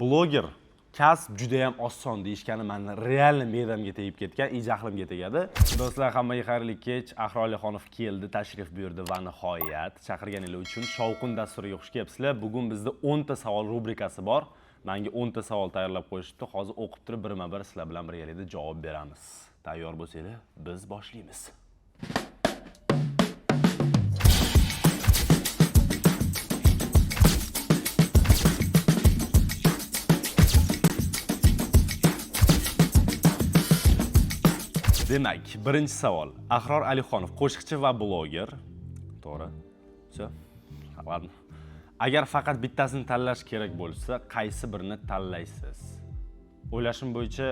Bloger kasb juda ham oson deyishgani meni real me'damga tegib ketgan, jahlimga tegadi. Do'stlar, hammaga xayrli kech. Ahror Alixonov keldi, tashrif buyurdi va nihoyat chaqirganingiz uchun Shovqin dasturiga xush kelibsizlar. Bugun bizda 10 ta savol rubrikasi bor. Menga 10 ta savol tayyorlab qo'yishdi. Hozir o'qib turib birma-bir sizlar bilan birgalikda javob beramiz. Tayyor bo'lsanglar, biz boshlaymiz. Demak, birinchi savol. Ahror Alixonov qo'shiqchi va bloger. To'g'ri. Shu. Ladno. Agar faqat bittasini tanlash kerak bo'lsa, qaysi birini tanlaysiz? O'ylashim bo'yicha,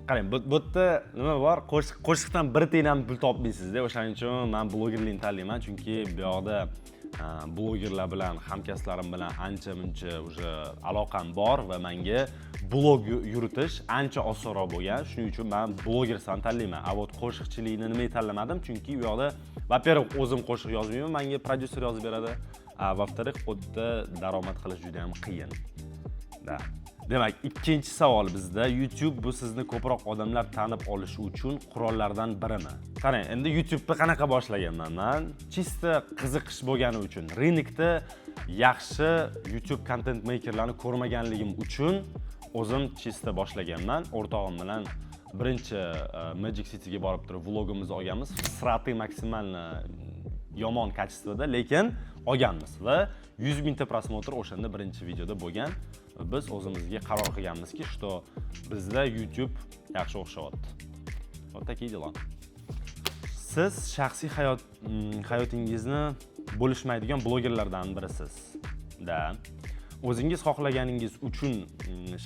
qarang, bu yerda nima bor? Qo'shiqdan bir tiyin ham pul topmaysiz-da. O'shaning uchun men blogerlikni tanlayman, chunki bu yoqda blogerlar bilan, hamkasblarim bilan ancha-muncha o'sha aloqam bor va menga blog yuritish ancha osonroq bo'lgan. Shuning uchun men blogersan tanlayman. Avot qo'shiqchilikni nimaga tanlamadim? Chunki bu yoqda, va-первых, o'zim qo'shiq yozmayman, menga prodyuser yozib beradi. Va-вторых, o'tda daromad qilish juda ham qiyin. Demak, ikkinchi savol bizda YouTube bu sizni ko'proq odamlar tanib olishi uchun qurollardan birimi? Qarang, endi YouTube'ni qanaqa boshlaganman men? Chista qiziqish bo'lgani uchun, rinokda yaxshi YouTube content makerlarni ko'rmaganligim uchun o'zim chista boshlaganman. O'rtog'im bilan birinchi Magic City'ga borib turib vlogimizni olganmiz. Srati maksimalni yomon kачествоda, lekin olganmiz va 100 mingta prosmotr o'shanda birinchi videoda bo'lgan. Biz o'zimizga qaror qilganmizki, что bizda YouTube yaxshi o'xshayapti. Вот такие дела. Siz shaxsiy hayotingizni bo'lishmaydigan blogerlardan birisiz. Da. O'zingiz xohlaganingiz uchun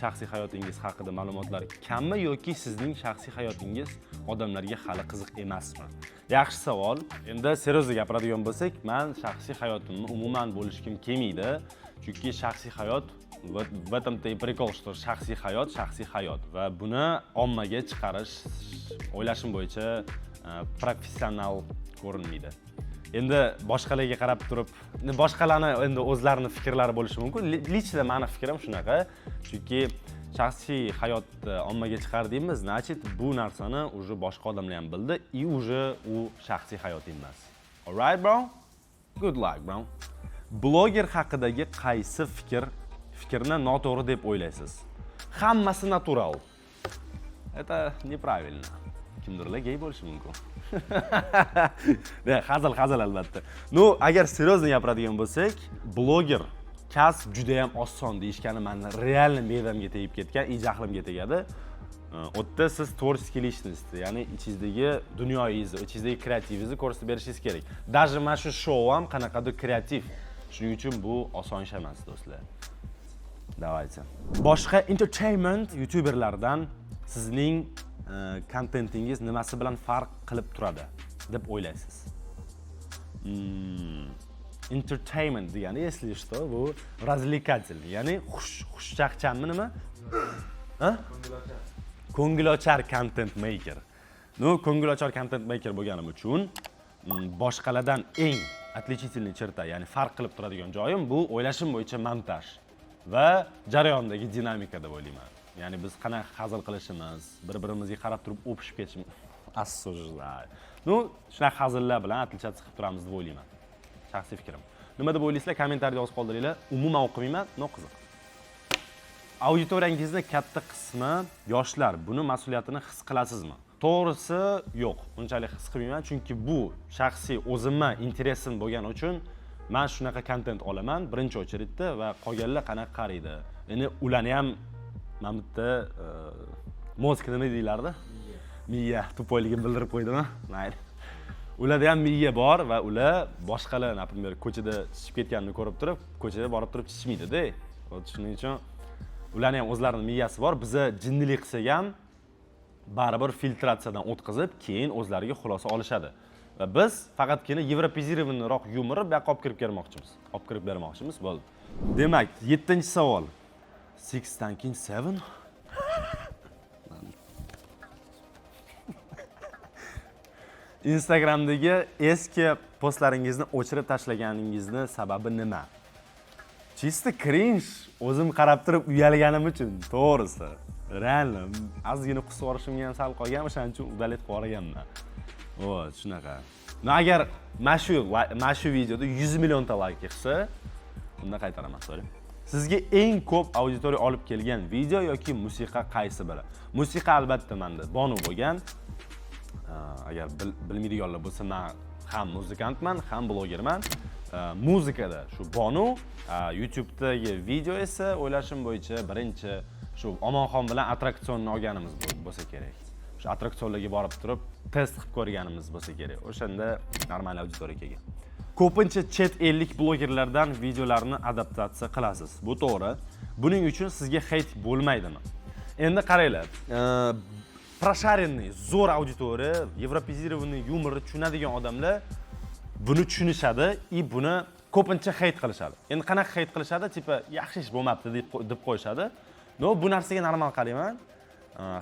shaxsiy hayotingiz haqida ma'lumotlar kammi yoki sizning shaxsiy hayotingiz odamlarga hali qiziq emasmi? Yaxshi savol. Endi seriozga gapiradigan bo'lsak, men shaxsiy hayotimni umuman bo'lishkim kelmaydi. Chunki shaxsiy hayot в этом-то и прикол, что shaxsiy hayot va buni ommaga chiqarish o'ylashim bo'yicha professional ko'rinmaydi. Endi boshqalarga qarab turib, boshqalarni endi o'zlarining fikrlari bo'lishi mumkin. Lichda meni fikrim shunaqa, chunki shaxsiy hayotni ommaga chiqardingiz, значит, bu narsani уже boshqa odamlar ham bildi, и уже u shaxsiy hayot emas. All right, bro? Good luck, bro. Bloger haqidagi qaysi fikrni noto'g'ri deb o'ylaysiz? Hammasi natural. Это неправильно. Kimdirlar gay bo'lishi mumkin. Hazil albatta. No, agar seriozli gapiradigan bo'lsak, bloger kasb juda ham oson deyishgani meni real me'damga tegib ketgan, jahlimga tegadi. O'tda siz tворческий личность, ya'ni ichingizdagi dunyoyingizni, ichingizdagi kreativingizni ko'rsatib berishingiz kerak. Даже mana shu show ham qanaqadir kreativ. Shuning uchun bu oson ish emas, do'stlar. Давайте. Boshqa entertainment youtuberlardan sizning kontentingiz nimasi bilan farq qilib turadi deb o'ylaysiz? Entertainment degani, если что, bu развлекательный, ya'ni xushchaqchanmi nima? Ko'ngilochar content maker. No, ko'ngilochar content maker bo'lganim uchun boshqalardan eng отличительный черта, ya'ni farq qilib turadigan joyim bu o'ylashim bo'yicha montaj va jarayondagi dinamika deb o'ylayman. Ya'ni biz qanaqa hazil qilishimiz, bir-birimizga qarab turib o'pishib ketishimiz, осуждаю. Ну, shunaqa hazillar bilan отличаться qilib turamiz deb o'ylayman. Shaxsiy fikrim. Nima deb o'ylaysizlar? Kommentariyada yozib qoldiringlar. Umuman o'qimayman, no qiziq. Auditoriyangizni katta qismi yoshlar. Buni mas'uliyatini his qilasizmi? To'g'risi, yo'q. Unchalik his qilmayman, chunki bu shaxsiy o'zimga interesim bo'lgani uchun men shunaqa kontent olaman birinchi очередda va qolganlar qanaqa qaraydi. Endi ularni ham mana bu yerda mozg nima deylardi? Miya tupoyligini bildirib qo'ydimi? Mayli. Ularda ham miya bor va ular boshqalar, например, ko'chada chiqib ketganini ko'rib turib, ko'chada borib turib chiqmaydi-da. Shuning uchun ularning ham o'zlarining miyasi bor. Biza jinnilik qilsak ham baribir filtratsiyadan o'tkazib, keyin o'zlariga xulosa olishadi. Va biz faqatgina yevropizirovanroq yumorni bu yoqqa olib kirib bermoqchimiz. Bo'ldi. Demak, 7-savol. 6 dan keyin 7. Instagramdagi eski postlaringizni o'chirib tashlaganingizni sababi nima? Чисто cringe. O'zim qarab turib uyalganim uchun, to'g'risi. Real, ozgina qusib yorishimga ham sal qolgan, o'shaning uchun udalet qilib yuborganman. Shunaqa. Agar mana shu videoda 100 millionta like kelsa, unda qaytaraman, sorry. Sizga eng ko'p auditoriya olib kelgan video yoki musiqa qaysi biri? Musiqa albatta menda Bono bo'lgan. Agar bilmaydiganlar bo'lsa, men ham muzikantman, ham blogerman. Muzikada shu Bono, YouTube'dagi video esa o'ylashim bo'yicha birinchi shu Omonxon bilan attraksionni olganimiz bo'lsa kerak. Shu attraksionlarga borib turib test qilib ko'rganimiz bo'lsa kerak. O'shanda normal auditoriya kelgan. Ko'pincha chet ellik blogerlardan videolarni adaptatsiya qilasiz. Bu to'g'ri. Buning uchun sizga hate bo'lmaydimi? Endi qaranglar. Prosharenniy, zo'r auditoriya, yevropizirованный yumorni tushunadigan odamlar buni tushunishadi va buni ko'pincha hate qilishadi. Endi qanaqa hate qilishadi? Tipa yaxshi ish bo'lmabdi deb qo'yishadi. Bu narsaga normal qarayman.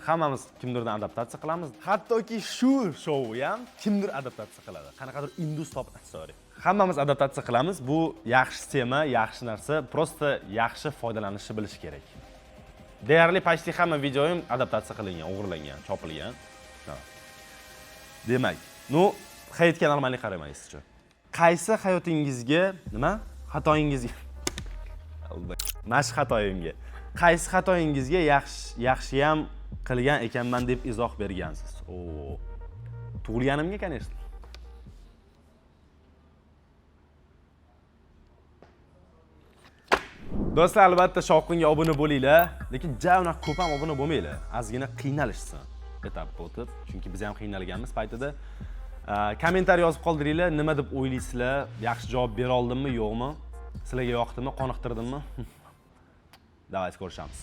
Hammamiz kimdirdan adaptatsiya qilamiz. Hattoki shu shouga ham kimdir adaptatsiya qiladi. Qanaqadir indus topib, sorry. Hammamiz adaptatsiya qilamiz. Bu yaxshi tema, yaxshi narsa, prosta yaxshi foydalanishni bilish kerak. Deyarli почти hamma videoim adaptatsiya qilingan, o'g'irlangan, chopilgan. Demak, hayotga normalni qaramaysiz-chi. Qaysi hayotingizga, xatoyingizga Mash xatoyimga. Qaysi xatoyingizga yaxshi ham qilgan ekanman deb izoh bergansiz? Tug'ilganimga, конечно. Do'stlar, albatta Shovqinga obuna bo'linglar, lekin javna ko'p ham obuna bo'lmanglar. Ozgina qiynalishsin. Etap o'tib, chunki biz ham qiynalganmiz paytida. Kommentariy yozib qoldiringlar, nima deb o'ylaysizlar? Yaxshi javob bera oldimmi, yo'qmi? Sizlarga yoqdimi, qoniqtirdimmi? Давайте ko'rishamiz.